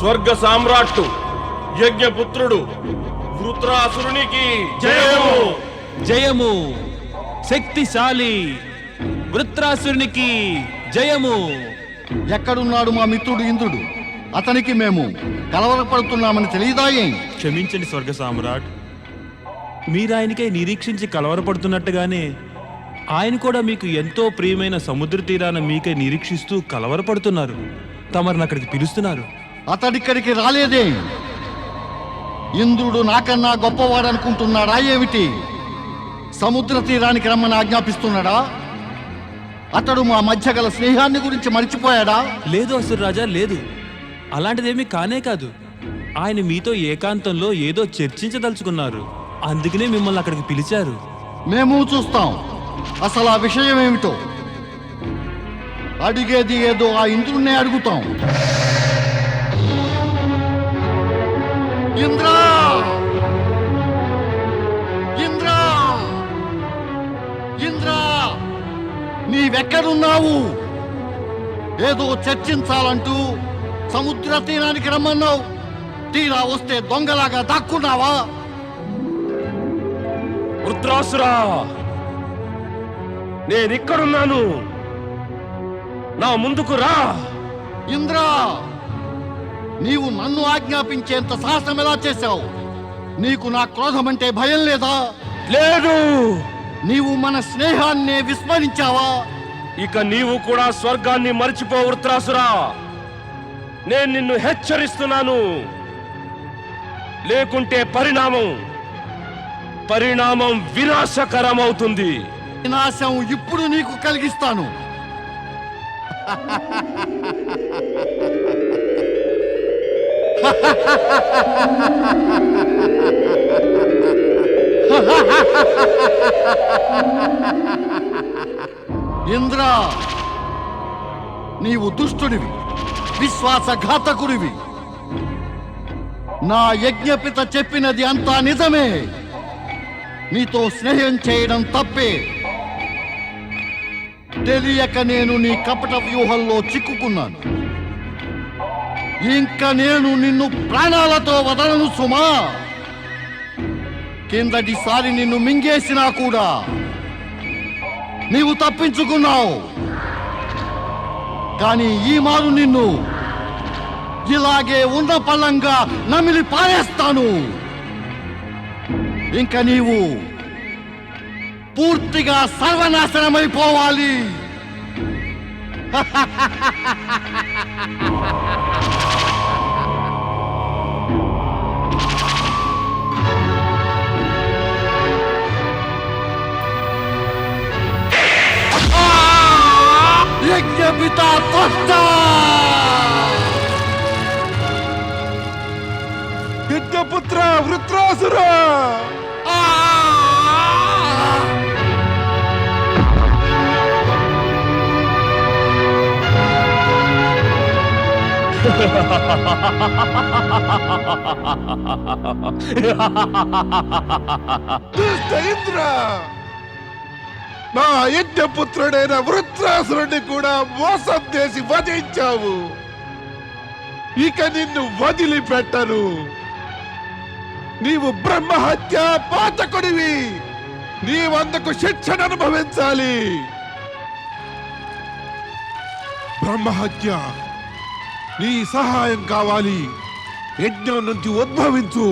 స్వర్గ సామ్రాట్టు యజ్ఞపుత్రుడు వృత్రాసురునికి జయము. జయము. శక్తిశాలి వృత్రాసురునికి జయము. ఎక్కడున్నాడు మా మిత్రుడు ఇంద్రుడు? అతనికి మేము కలవరపడుతున్నామని తెలియదా? క్షమించండి స్వర్గ సామ్రాట్, మీరాయనకై నిరీక్షించి కలవరపడుతున్నట్టుగానే ఆయన కూడా మీకు ఎంతో ప్రియమైన సముద్ర తీరాన మీకై నిరీక్షిస్తూ కలవరపడుతున్నారు. తమరిని అక్కడికి పిలుస్తున్నారు. అతడిక్కడికి రాలేదే. ఇంద్రుడు నాకన్నా గొప్పవాడనుకుంటున్నాడా ఏమిటి? సముద్ర తీరానికి రమ్మని ఆజ్ఞాపిస్తున్నాడా? అతడు మా మధ్య గల స్నేహాన్ని గురించి మర్చిపోయాడా? లేదు అసురరాజా, లేదు. అలాంటిదేమీ కానే కాదు. ఆయన మీతో ఏకాంతంలో ఏదో చర్చించదలుచుకున్నారు. అందుకనే మిమ్మల్ని అక్కడికి పిలిచారు. మేము చూస్తాం అసలు ఆ విషయం ఏమిటో. అడిగేది ఏదో ఆ ఇంద్రుణ్ణే అడుగుతాం. ఇంద్రా! ఇంద్రా! ఇంద్రా! నీవెక్కడున్నావు? ఏదో చర్చించాలంటూ సముద్ర తీరానికి రమ్మన్నావు. తీరా వస్తే దొంగలాగా దాక్కున్నావా? వృత్రాసురా, నేనిక్కడున్నాను, నా ముందుకు రా. ఇంద్రా, నీవు నన్ను ఆజ్ఞాపించేంత సాహసం ఎలా చేశావు? నీకు నా క్రోధం అంటే భయం లేదా? లేదు. నీవు మన స్నేహాన్నే విస్మరించావా? ఇక నీవు కూడా స్వర్గాన్ని మర్చిపో వృత్రాసురా. నేను నిన్ను హెచ్చరిస్తున్నాను. లేకుంటే పరిణామం వినాశకరమవుతుంది. వినాశం ఇప్పుడు నీకు కలిగిస్తాను. ఇంద్ర, నీవు దుష్టుడివి, విశ్వాసఘాతకుడివి. నా యజ్ఞపిత చెప్పినది అంతా నిజమే. నీతో స్నేహం చేయడం తప్పే. తెలియక నేను నీ కపట వ్యూహంలో చిక్కుకున్నాను. ఇంకా నేను నిన్ను ప్రాణాలతో వదలను సుమా. కిందటిసారి నిన్ను మింగేసినా కూడా నీవు తప్పించుకున్నావు. కానీ ఈ మారు నిన్ను ఇలాగే ఉన్న పళ్ళంగా నమిలి పారేస్తాను. ఇంకా నీవు పూర్తిగా సర్వనాశనమైపోవాలి. యజ్ఞపిత త్వష్ట! యజ్ఞపుత్ర వృత్రాసుర! దుష్ట ఇంద్ర! నా యజ్ఞపుత్రుడైన వృత్రాసురుడిని కూడా మోసం చేసి వధించావు. ఇక నిన్ను వదిలిపెట్టను. నీవు బ్రహ్మహత్య పాతకుడివి. నీవందుకు శిక్షను అనుభవించాలి. బ్రహ్మహత్య, నీ సహాయం కావాలి. యజ్ఞం నుంచి ఉద్భవించు.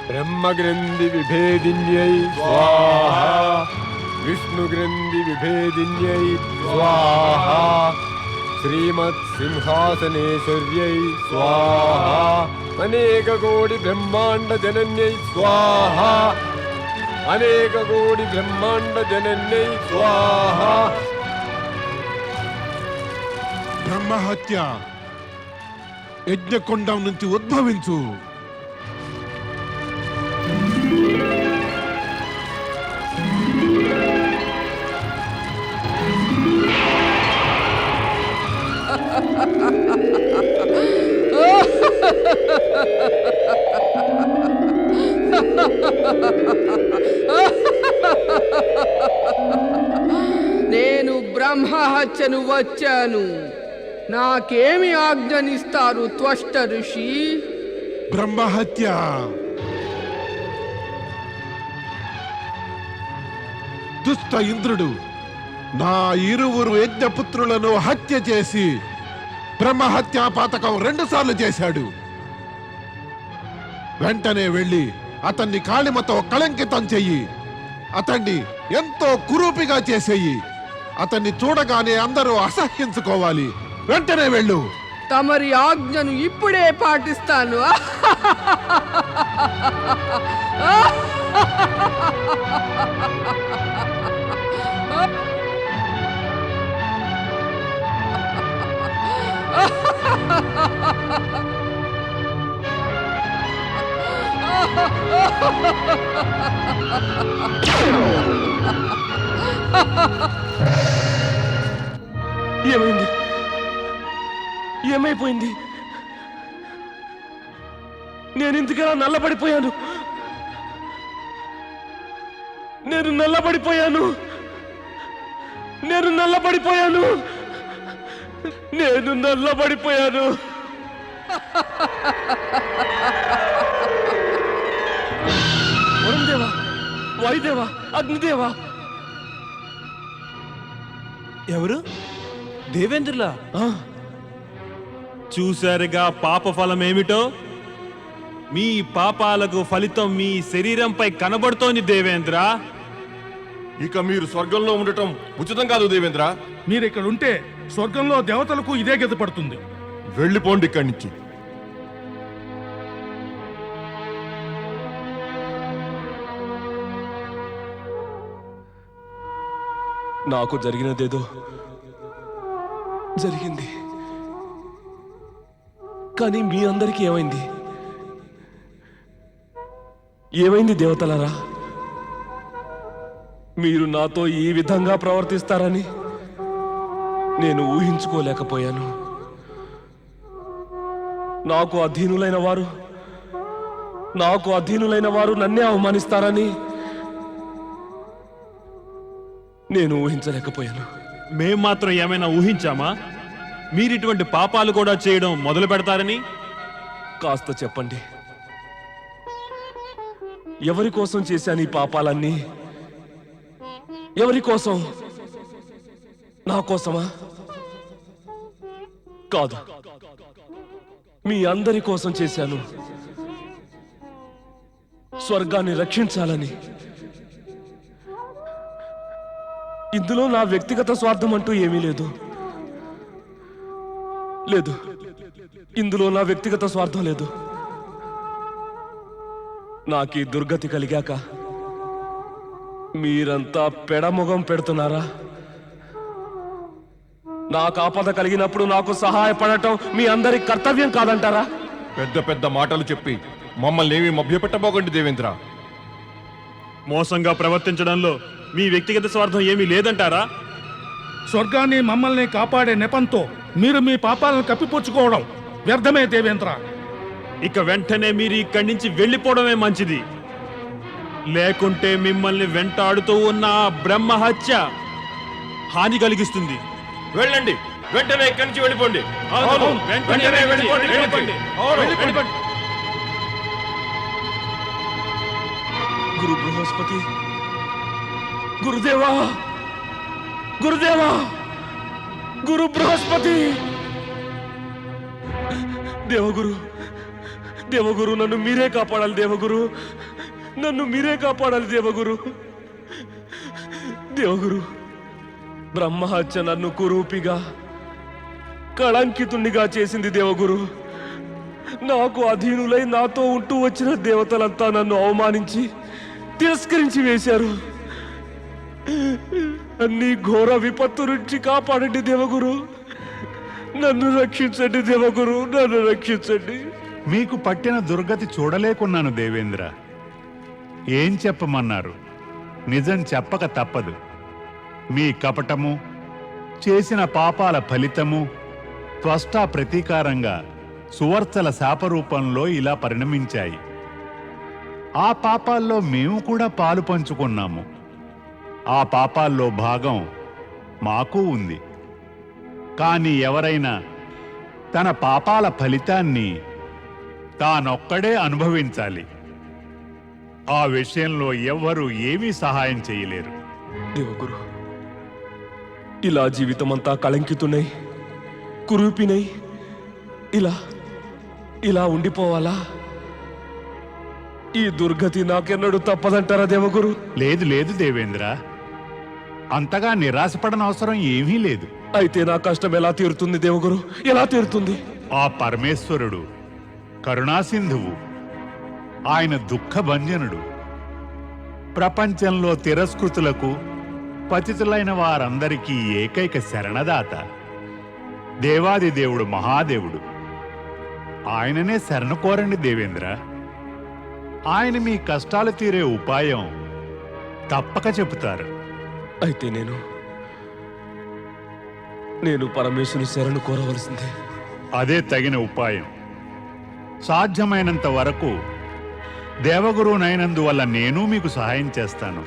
బ్రహ్మగ్రంథి విభేదిన్యై స్వాహా, విష్ణుగ్రంథి విభేదిన్యై స్వాహా, శ్రీమత్ సింహాసనేశ్వర్యై స్వాహా, అనేక కోటి బ్రహ్మాండ జనన్యై స్వాహా, అనేక కోటి బ్రహ్మాండ జనన్యై స్వాహా. బ్రహ్మహత్య, యజ్ఞకొండం నుంచి ఉద్భవించు. నేను బ్రహ్మహత్యను వచ్చాను. నాకేమి ఆజ్ఞనిస్తారు త్వష్ట ఋషి? బ్రహ్మహత్య. దుష్ట ఇంద్రుడు నా ఇరువురు యజ్ఞపుత్రులను హత్య చేసి బ్రహ్మహత్యా పాతకం 2 సార్లు చేశాడు. వెంటనే వెళ్ళి అతన్ని కాళిమతో కళంకితం చెయ్యి. అతన్ని ఎంతో కురూపిగా చేసేయి. అతన్ని చూడగానే అందరూ అసహ్యించుకోవాలి. వెంటనే వెళ్ళు. తమరి ఆజ్ఞను ఇప్పుడే పాటిస్తాను. ఏమైంది? ఏమైపోయింది? నేను ఇంతకలా నల్లబడిపోయాను. నేను నల్లబడిపోయాను. నేను నల్లబడిపోయాను. నేను నల్లబడిపోయాను. వరుణదేవా, వాయుదేవా, అగ్నిదేవా. ఎవరు? దేవేంద్రులా? ఆ, చూశారుగా పాప ఫలం ఏమిటో? మీ పాపాలకు ఫలితం మీ శరీరంపై కనబడుతోంది దేవేంద్ర. ఇక మీరు స్వర్గంలో ఉండటం ఉచితం కాదు దేవేంద్ర. మీరు ఇక్కడ ఉంటే స్వర్గంలో దేవతలకు ఇదే గతి పడుతుంది. వెళ్ళిపోండి ఇక్కడి నుంచి. నాకు జరిగినదేదో జరిగింది. కానీ మీ అందరికీ ఏమైంది? ఏమైంది దేవతలారా? మీరు నాతో ఈ విధంగా ప్రవర్తిస్తారని నేను ఊహించుకోలేకపోయాను. నాకు అధీనులైన వారు నన్నే అవమానిస్తారని నేను ఊహించలేకపోయాను. మేం మాత్రం ఏమైనా ఊహించామా మీరిటువంటి పాపాలు కూడా చేయడం మొదలు పెడతారని? కాస్త చెప్పండి, ఎవరి కోసం చేశాను ఈ పాపాలన్నీ? ఎవరి కోసం? నా కోసమా? కాదు, మీ అందరి కోసం చేశాను. స్వర్గాన్ని రక్షించాలని. ఇందులో నా వ్యక్తిగత స్వార్థం అంటూ ఏమీ లేదు. ఇందులో నా వ్యక్తిగత స్వార్థం లేదు. నాకు ఈ దుర్గతి కలిగాక మీరంతా పెడముఖం పెడుతున్నారా? నాకు ఆపద కలిగినప్పుడు నాకు సహాయపడటం మీ అందరి కర్తవ్యం కాదంటారా? పెద్ద పెద్ద మాటలు చెప్పి మమ్మల్ని ఏమి మభ్యపెట్టబోకండి దేవేంద్ర. మోసంగా ప్రవర్తించడంలో మీ వ్యక్తిగత స్వార్థం ఏమీ లేదంటారా? స్వర్గాన్ని మమ్మల్ని కాపాడే నెపంతో మీరు మీ పాపాలను కప్పిపుచ్చుకోవడం వ్యర్థమే దేవేంద్ర. ఇక వెంటనే మీరు ఇక్కడి నుంచి వెళ్ళిపోవడమే మంచిది. లేకుంటే మిమ్మల్ని వెంటాడుతూ ఉన్న ఆ బ్రహ్మహత్య హాని కలిగిస్తుంది. వెళ్ళండి, వెంటనే ఇక్కడి నుంచి వెళ్ళిపోండి. అవును, వెంటనే వెళ్ళిపోండి. గురు బృహస్పతి, గురుదేవా, గురు బృహస్పతి, దేవగురు నన్ను మీరే కాపాడాలి. నన్ను మీరే కాపాడాలి దేవగురు. బ్రహ్మహత్య నన్ను కురూపిగా, కళంకితుణ్ణిగా చేసింది దేవగురు. నాకు అధీనులై నాతో ఉంటూ వచ్చిన దేవతలంతా నన్ను అవమానించి తిరస్కరించి వేశారు. అన్ని ఘోర విపత్తు నుంచి కాపాడండి దేవగురు. నన్ను రక్షించండి దేవగురు, నన్ను రక్షించండి. మీకు పట్టిన దుర్గతి చూడలేకున్నాను దేవేంద్ర. ఏం చెప్పమన్నారు? నిజం చెప్పక తప్పదు. మీ కపటము, చేసిన పాపాల ఫలితము త్వష్టా ప్రతీకారంగా సువర్చల శాపరూపంలో ఇలా పరిణమించాయి. ఆ పాపాల్లో మేము కూడా పాలు పంచుకున్నాము. ఆ పాపాల్లో భాగం మాకు ఉంది. కానీ ఎవరైనా తన పాపాల ఫలితాన్ని తానొక్కడే అనుభవించాలి. ఆ విషయంలో ఎవ్వరూ ఏమీ సహాయం చేయలేరు. దేవగురు, ఇలా జీవితమంతా కళంకితున్నై కురూపినై ఇలా ఇలా ఉండిపోవాలా? ఈ దుర్గతి నాకెన్నడూ తప్పదంటారా దేవగురు? లేదు లేదు దేవేంద్ర, అంతగా నిరాశపడనవసరం ఏమీ లేదు. అయితే నా కష్టం ఎలా తీరుతుంది దేవగురు? ఎలా తీరుతుంది? ఆ పరమేశ్వరుడు కరుణాసింధువు, ఆయన దుఃఖభంజనుడు. ప్రపంచంలో తిరస్కృతులకు, పతితులైన వారందరికీ ఏకైక శరణదాత. దేవాది దేవుడు మహాదేవుడు. ఆయననే శరణు కోరండి దేవేంద్ర. ఆయన మీ కష్టాలు తీరే ఉపాయం తప్పక చెబుతారు. అయితే నేను పరమేశ్వరుని శరణు కోరవలసిందే. అదే తగిన ఉపాయం. సాధ్యమైనంత వరకు దేవగురువునైనందువల్ల నేను మీకు సహాయం చేస్తాను.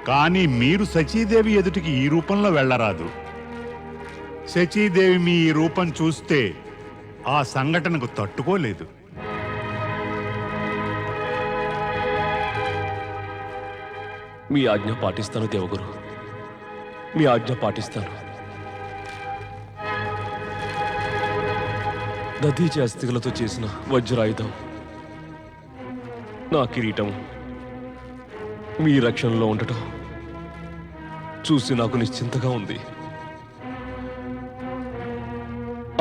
కానీ మీరు శచీదేవి ఎదుటికి ఈ రూపంలో వెళ్ళరాదు. శచీదేవి మీ ఈ రూపం చూస్తే ఆ సంఘటనకు తట్టుకోలేదు. మీ ఆజ్ఞ పాటిస్తాను దేవగురు, మీ ఆజ్ఞ పాటిస్తాను. దధీచి అస్థికలతో చేసిన వజ్రాయుధం, నా కిరీటం మీ రక్షణలో ఉండటం చూసి నాకు నిశ్చింతగా ఉంది.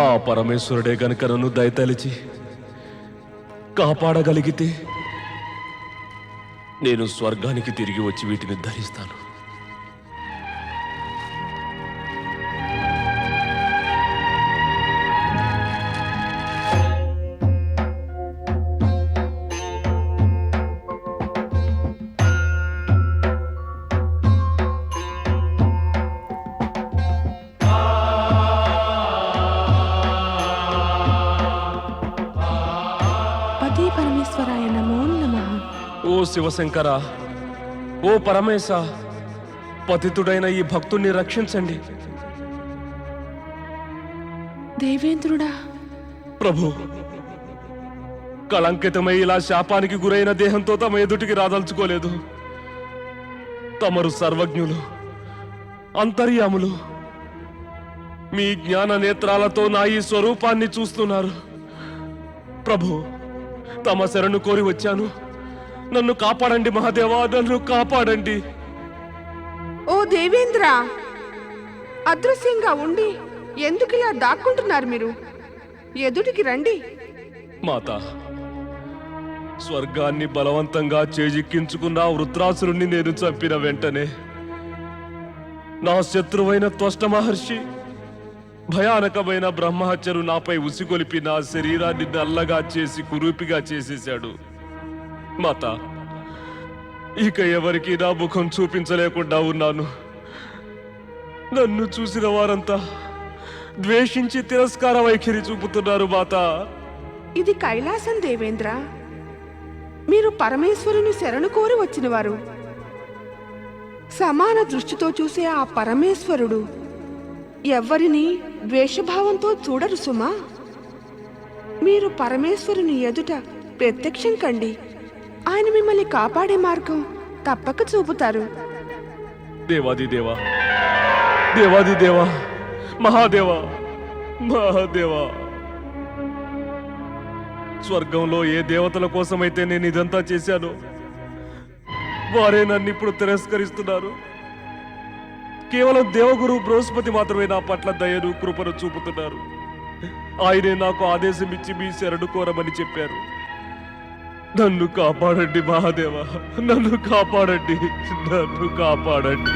ఆ పరమేశ్వరుడే గనుక నన్ను దయతలిచి కాపాడగలిగితే నేను స్వర్గానికి తిరిగి వచ్చి వీటిని ధరిస్తాను. పతి పరమేశ్వరాయ నమో నమః. ఓ శివశంకర, ఓ పరమేశ, పతితుడైన ఈ భక్తుణ్ణి రక్షించండి. దేవేంద్రుడా, ప్రభు, కళంకితమై ఇలా శాపానికి గురైన దేహంతో తమ ఎదుటికి రాదలుచుకోలేదు. తమరు సర్వజ్ఞులు, అంతర్యాములు. మీ జ్ఞాన నేత్రాలతో నా ఈ స్వరూపాన్ని చూస్తున్నారు. ప్రభు, తమ శరణు కోరి వచ్చాను. నన్ను కాపాడండి మహాదేవా, నన్ను కాపాడండి. ఓ దేవేంద్ర, అదృశ్యంగా ఉండి ఎందుకు ఇలా దాక్కుంటున్నారు మీరు? ఎదుటికి రండి. మాత, స్వర్గాన్ని బలవంతంగా చేజిక్కించుకున్న వృత్రాసురుణ్ణి నేను చంపిన వెంటనే నా శత్రువైన త్వష్ట మహర్షి భయానకమైన బ్రహ్మహత్యను నాపై ఉసిగొలిపి నా శరీరాన్ని నల్లగా చేసి కురూపిగా చేసేశాడు. మాత, ఇక ఎవరికి నా ముఖం చూపించలేకుండా ఉన్నాను. నన్ను చూసిన వారంతా ద్వేషించి తిరస్కార వైఖరి చూపుతున్నారు. మాత, ఇది కైలాసం దేవేంద్ర. మీరు పరమేశ్వరుని శరణు కోరి వచ్చినవారు. సమాన దృష్టితో చూసే ఆ పరమేశ్వరుడు ఎవ్వరిని ద్వేషభావంతో చూడరు సుమా. మీరు పరమేశ్వరుని ఎదుట ప్రత్యక్షం కండి. ఆయన మిమ్మల్ని కాపాడే మార్గం తప్పక చూపుతారు. దేవాదిదేవా, దేవాదిదేవా, మహాదేవా, మహాదేవా, స్వర్గంలో ఏ దేవతల కోసమైతే నేను ఇదంతా చేశానో వారే నన్ను ఇప్పుడు తిరస్కరిస్తున్నారు. కేవలం దేవగురు బృహస్పతి మాత్రమే నా పట్ల దయను కృపను చూపుతున్నారు. ఆయనే నాకు ఆదేశం ఇచ్చి మీ శరణు కోరమని చెప్పారు. నన్ను కాపాడండి మహాదేవా, నన్ను కాపాడండి, నన్ను కాపాడండి.